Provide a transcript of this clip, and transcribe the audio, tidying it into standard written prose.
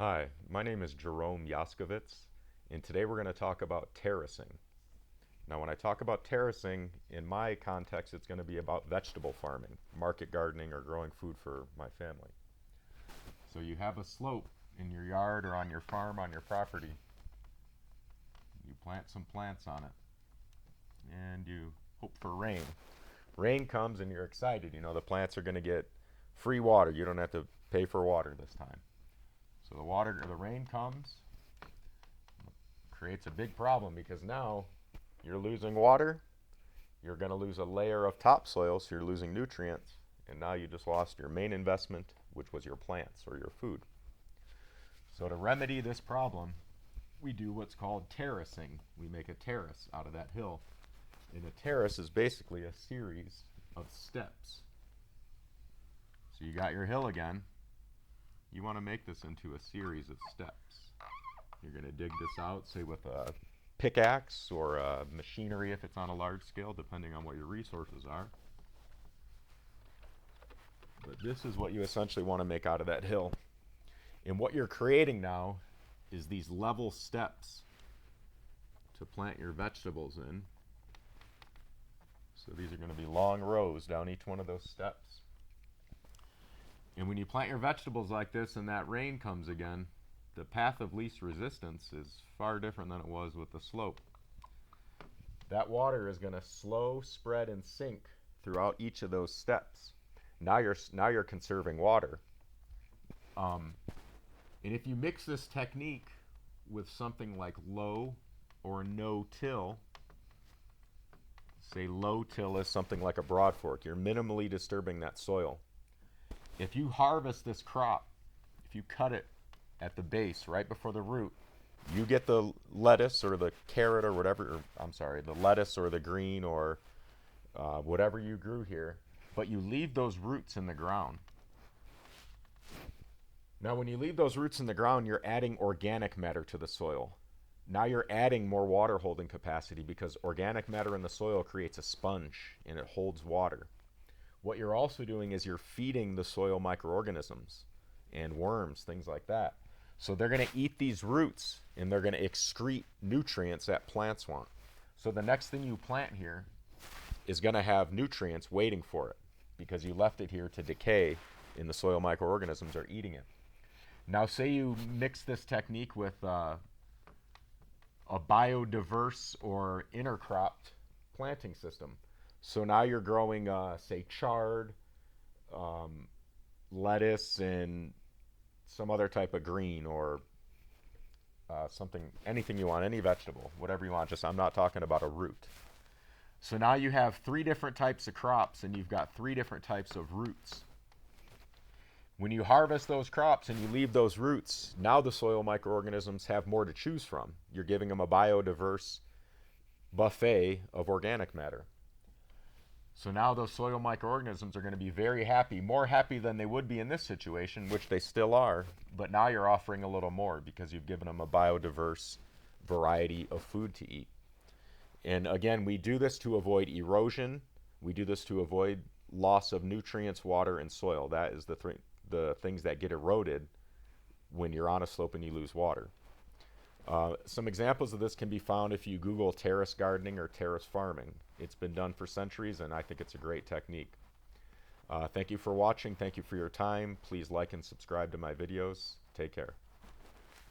Hi, my name is Jerome Yaskovitz, and today we're going to talk about terracing. Now, when I talk about terracing, in my context, it's going to be about vegetable farming, market gardening, or growing food for my family. So you have a slope in your yard or on your farm, on your property. You plant some plants on it, and you hope for rain. Rain comes and you're excited. You know, the plants are going to get free water. You don't have to pay for water this time. So the rain comes, creates a big problem because now you're losing water, you're going to lose a layer of topsoil, so you're losing nutrients, and now you just lost your main investment, which was your plants or your food. So to remedy this problem, we do what's called terracing. We make a terrace out of that hill. And a terrace is basically a series of steps. So you got your hill again. You want to make this into a series of steps. You're going to dig this out, say with a pickaxe or a machinery if it's on a large scale, depending on what your resources are. But this is what you essentially want to make out of that hill. And what you're creating now is these level steps to plant your vegetables in. So these are going to be long rows down each one of those steps. And when you plant your vegetables like this and that rain comes again, the path of least resistance is far different than it was with the slope. That water is going to slow, spread, and sink throughout each of those steps. Now you're conserving water. And if you mix this technique with something like low or no-till, say low-till is something like a broad fork. You're minimally disturbing that soil. If you harvest this crop, if you cut it at the base right before the root, you get the lettuce or the carrot or whatever, the lettuce or the green or whatever you grew here, but you leave those roots in the ground. Now, when you leave those roots in the ground, you're adding organic matter to the soil. Now you're adding more water holding capacity because organic matter in the soil creates a sponge and it holds water. What you're also doing is you're feeding the soil microorganisms and worms, things like that. So they're going to eat these roots and they're going to excrete nutrients that plants want. So the next thing you plant here is going to have nutrients waiting for it because you left it here to decay and the soil microorganisms are eating it. Now say you mix this technique with a biodiverse or intercropped planting system. So now you're growing, say, chard, lettuce, and some other type of green or anything you want, any vegetable, whatever you want. Just I'm not talking about a root. So now you have 3 different types of crops and you've got 3 different types of roots. When you harvest those crops and you leave those roots, now the soil microorganisms have more to choose from. You're giving them a biodiverse buffet of organic matter. So now those soil microorganisms are going to be very happy, more happy than they would be in this situation, which they still are, but now you're offering a little more because you've given them a biodiverse variety of food to eat. And again, we do this to avoid erosion. We do this to avoid loss of nutrients, water, and soil. That is the things that get eroded when you're on a slope and you lose water. Some examples of this can be found if you Google terrace gardening or terrace farming. It's been done for centuries, and I think it's a great technique. Thank you for watching. Thank you for your time. Please like and subscribe to my videos. Take care.